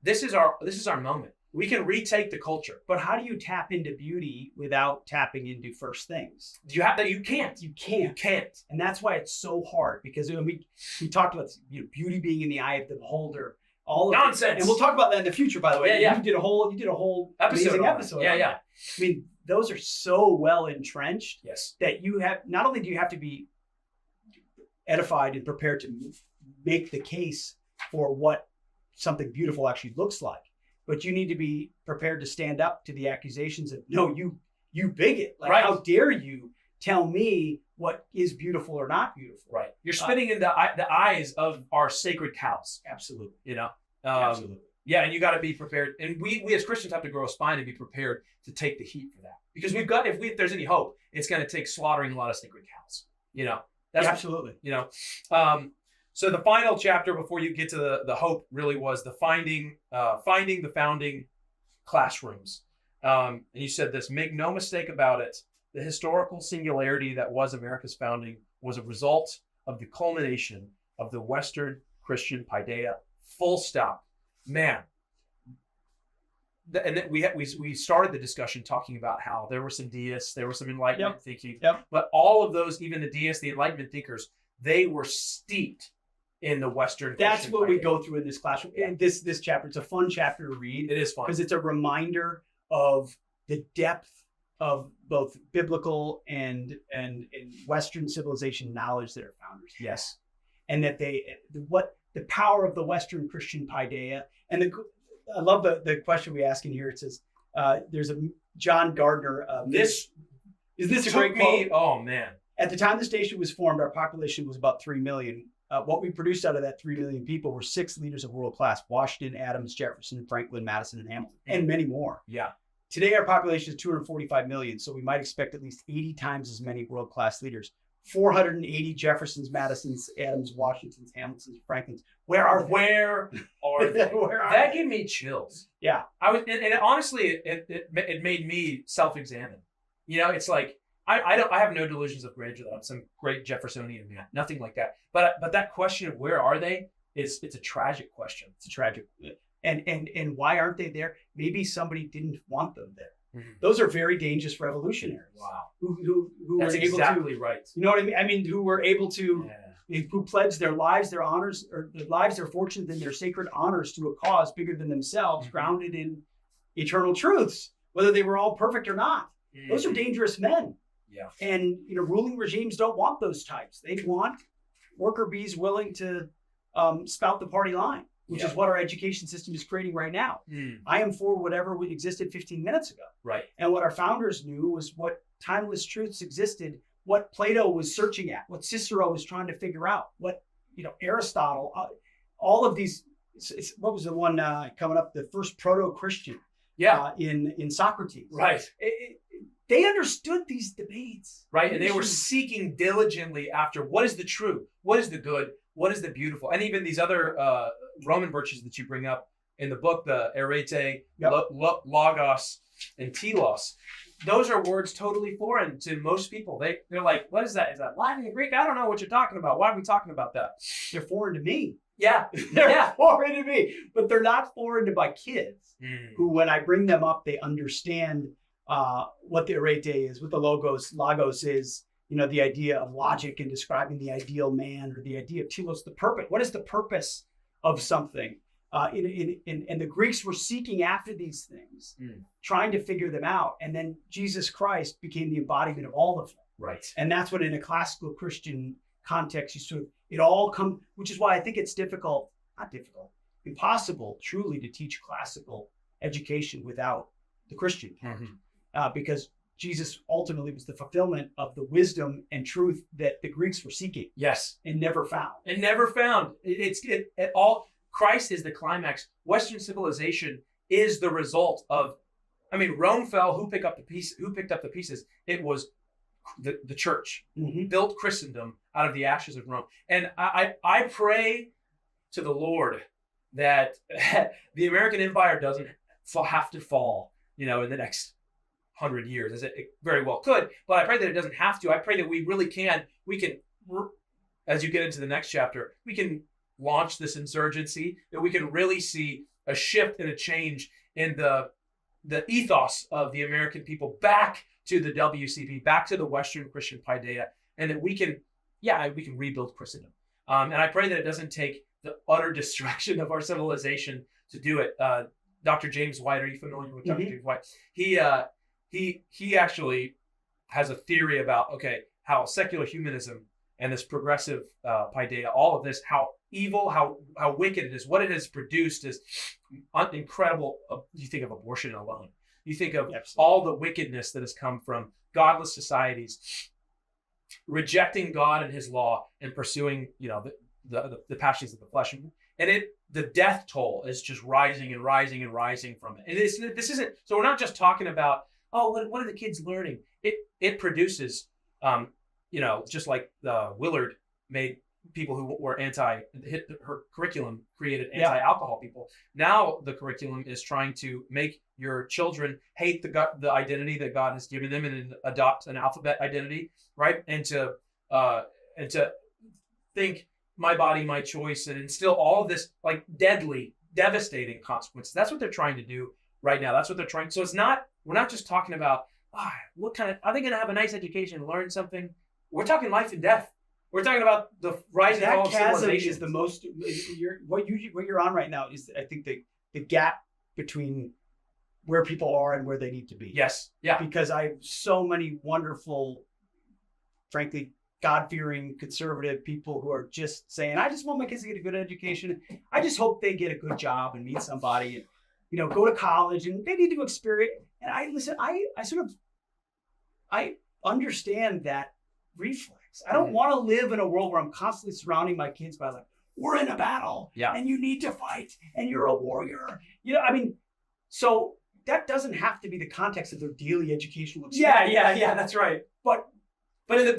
this is our moment. We can retake the culture. But how do you tap into beauty without tapping into first things? You have that. You can't. You can't. And that's why it's so hard, because we talked about beauty being in the eye of the beholder. All of nonsense. And we'll talk about that in the future, by the way. Yeah. You did a whole episode. Yeah. I mean, those are so well entrenched. Yes. That you have, not only do you have to be edified and prepared to make the case for what something beautiful actually looks like, but you need to be prepared to stand up to the accusations of, no, you bigot. Like, right. How dare you tell me what is beautiful or not beautiful? Right. You're spitting in the eyes of our sacred cows. Absolutely. Absolutely. Yeah, and you got to be prepared. And we as Christians have to grow a spine and be prepared to take the heat for that. Because if there's any hope, it's going to take slaughtering a lot of sacred cows. That's absolutely. So the final chapter before you get to the hope really was the finding the founding classrooms. And you said this: make no mistake about it, the historical singularity that was America's founding was a result of the culmination of the Western Christian paideia. Full stop. Man. And then we started the discussion talking about how there were some deists, there was some Enlightenment thinking, but all of those, even the deists, the Enlightenment thinkers, they were steeped in the Western. That's Christian what paideia. we go through in this classroom. In this chapter, it's a fun chapter to read. It is fun because it's a reminder of the depth of both biblical and Western civilization knowledge that our founders had. Yes, and that what the power of the Western Christian paideia. And I love the question we ask in here. It says, there's a John Gardner. Is this a great quote? Oh man! At the time the station was formed, our population was about 3 million. What we produced out of that 3 million people were 6 leaders of world class: Washington, Adams, Jefferson, Franklin, Madison, and Hamilton, and many more. Yeah. Today, our population is 245 million, so we might expect at least 80 times as many world class leaders. 480 Jeffersons, Madisons, Adams, Washingtons, Hamiltons, Franklins. Where are they? That gave me chills. Yeah. And honestly, it made me self-examine. It's like I have no delusions of grandeur that I'm some great Jeffersonian man, nothing like that. But that question of where are they it's a tragic question. It's a tragic. And why aren't they there? Maybe somebody didn't want them there. Mm-hmm. Those are very dangerous revolutionaries. Wow. Who That's were able exactly to, right. You know what I mean? I mean, who were able to, who pledged their lives, their honors, or their lives, their fortunes, and their sacred honors to a cause bigger than themselves, grounded in eternal truths, whether they were all perfect or not. Mm-hmm. Those are dangerous men. Yeah. And ruling regimes don't want those types. They want worker bees willing to spout the party line, which is what our education system is creating right now. I am for whatever existed 15 minutes ago. Right. And what our founders knew was what timeless truths existed, what Plato was searching at, what Cicero was trying to figure out, what Aristotle, all of these. What was the one coming up? The first proto-Christian. Yeah. In Socrates. Right. They understood these debates. Right. And they were seeking diligently after what is the true, what is the good, what is the beautiful, and even these other Roman virtues that you bring up in the book, the arete, logos, and telos. Those are words totally foreign to most people. They're like, what is that? Is that Latin and Greek? I don't know what you're talking about. Why are we talking about that? They're foreign to me. Yeah. They're foreign to me. But they're not foreign to my kids, who, when I bring them up, they understand what the arete is, what the logos is, the idea of logic and describing the ideal man, or the idea of telos, the purpose. What is the purpose of something? And the Greeks were seeking after these things, trying to figure them out. And then Jesus Christ became the embodiment of all of them. Right. And that's what, in a classical Christian context, it all comes, which is why I think it's impossible truly to teach classical education without the Christian part. Because Jesus ultimately was the fulfillment of the wisdom and truth that the Greeks were seeking. Yes. And never found. Christ is the climax. Western civilization is the result of, Rome fell. Who picked up the pieces? It was the church. Built Christendom out of the ashes of Rome. And I pray to the Lord that the American Empire doesn't have to fall, in the next 100 years, as it very well could. But I pray that it doesn't have to. I pray that we can, as you get into the next chapter, we can launch this insurgency, that we can really see a shift and a change and the ethos of the American people back to the WCP, back to the Western Christian paideia, and that we can rebuild Christendom. And I pray that it doesn't take the utter destruction of our civilization to do it. Dr. James White, are you familiar with Dr. James White? He actually has a theory about how secular humanism and this progressive paideia, all of this, how evil, how wicked it is, what it has produced is incredible. You think of abortion alone. You think of all the wickedness that has come from godless societies rejecting God and His law and pursuing, the passions of the flesh, and the death toll is just rising and rising and rising from it. And this isn't. So we're not just talking about what are the kids learning? It produces, just like Willard made people who were her curriculum created anti-alcohol people. Now the curriculum is trying to make your children hate the identity that God has given them and adopt an alphabet identity, right? And to think my body, my choice, and instill all of this like deadly, devastating consequences. That's what they're trying to do right now. That's what they're trying. So we're not just talking about what kind of, are they going to have a nice education, learn something? We're talking life and death. We're talking about the rise and fall of civilization. Is the most, what you're on right now is, I think, the gap between where people are and where they need to be. Yes. Yeah. Because I have so many wonderful, frankly, God-fearing conservative people who are just saying, I just want my kids to get a good education. I just hope they get a good job and meet somebody and, go to college, and they need to experience. And I understand that reflex. I don't want to live in a world where I'm constantly surrounding my kids by we're in a battle and you need to fight and you're a warrior. So that doesn't have to be the context of their daily educational experience. Yeah, that's right. But it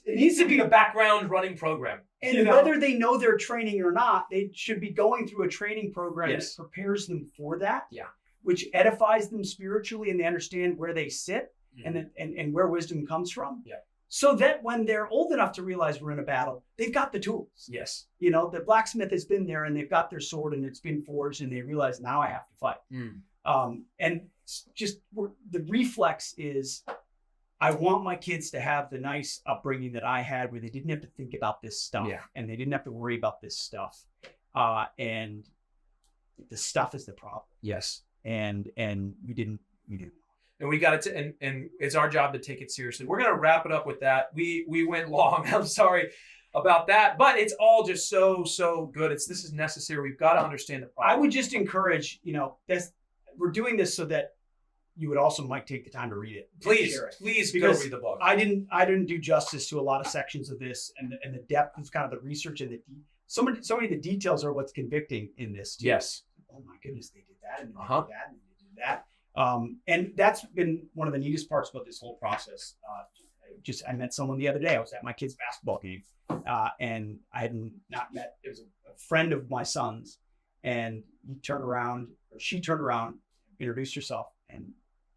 needs to be a background running program. And whether they know they're training or not, they should be going through a training program that prepares them for that, which edifies them spiritually, and they understand where they sit and where wisdom comes from. Yeah. So that when they're old enough to realize we're in a battle, they've got the tools. Yes. The blacksmith has been there and they've got their sword and it's been forged and they realize now I have to fight. And just the reflex is, I want my kids to have the nice upbringing that I had, where they didn't have to think about this stuff and they didn't have to worry about this stuff. And the stuff is the problem. Yes. And we didn't. And we got it, and it's our job to take it seriously. We're going to wrap it up with that. We went long. I'm sorry about that, but it's all just so good. This is necessary. We've got to understand the problem. I would just encourage, we're doing this so that you would also might take the time to read it. Please go read the book. I didn't do justice to a lot of sections of this, and the depth of kind of the research and so many of the details are what's convicting in this too. Yes. Oh my goodness, they did that and they did that and they did that. And that's been one of the neatest parts about this whole process. I met someone the other day. I was at my kid's basketball game, and I had not met. It was a friend of my son's, and she turned around, introduced herself, and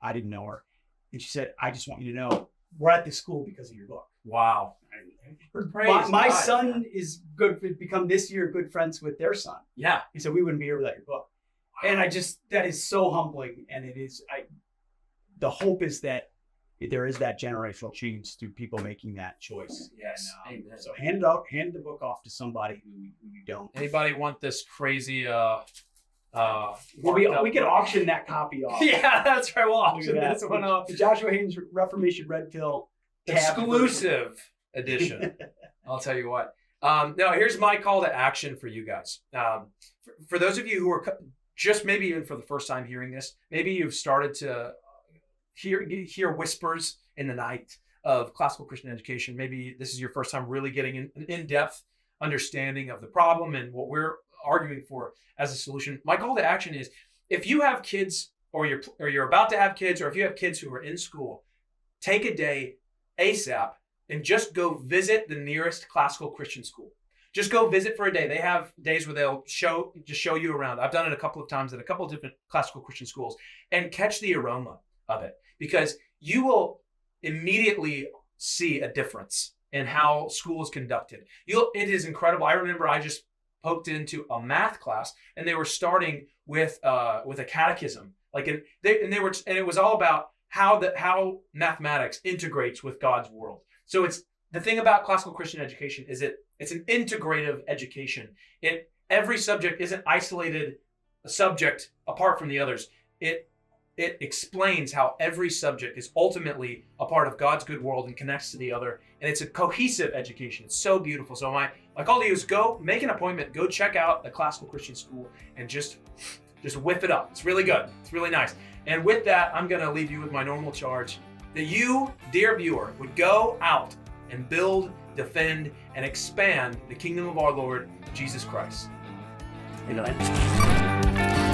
I didn't know her. And she said, I just want you to know we're at this school because of your book. Wow. My son is become this year good friends with their son. Yeah. He said, we wouldn't be here without your book. Wow. And that is so humbling. And the hope is that there is that generational change through people making that choice. Yes. And, so hand the book off to somebody who you don't. Anybody want this crazy, we could auction that copy off. Yeah, that's right. We'll auction this one off. The Joshua Haymes Reformation Red Pill exclusive edition. I'll tell you what. Now, here's my call to action for you guys. For those of you who are just maybe even for the first time hearing this, maybe you've started to hear whispers in the night of classical Christian education. Maybe this is your first time really getting an in-depth understanding of the problem and what we're arguing for as a solution. My call to action is, if you have kids or you're about to have kids, or if you have kids who are in school, take a day ASAP and just go visit the nearest classical Christian school. Just go visit for a day. They have days where they'll show you around. I've done it a couple of times at a couple of different classical Christian schools, and catch the aroma of it, because you will immediately see a difference in how school is conducted. It is incredible. I remember I just hooked into a math class, and they were starting with a catechism. And it was all about how mathematics integrates with God's world. So it's the thing about classical Christian education is it's an integrative education. Every subject isn't isolated a subject apart from the others. It explains how every subject is ultimately a part of God's good world and connects to the other. And it's a cohesive education. It's so beautiful. So my call to you is go make an appointment, go check out a classical Christian school and just whip it up. It's really good. It's really nice. And with that, I'm going to leave you with my normal charge that you, dear viewer, would go out and build, defend, and expand the kingdom of our Lord Jesus Christ. Amen.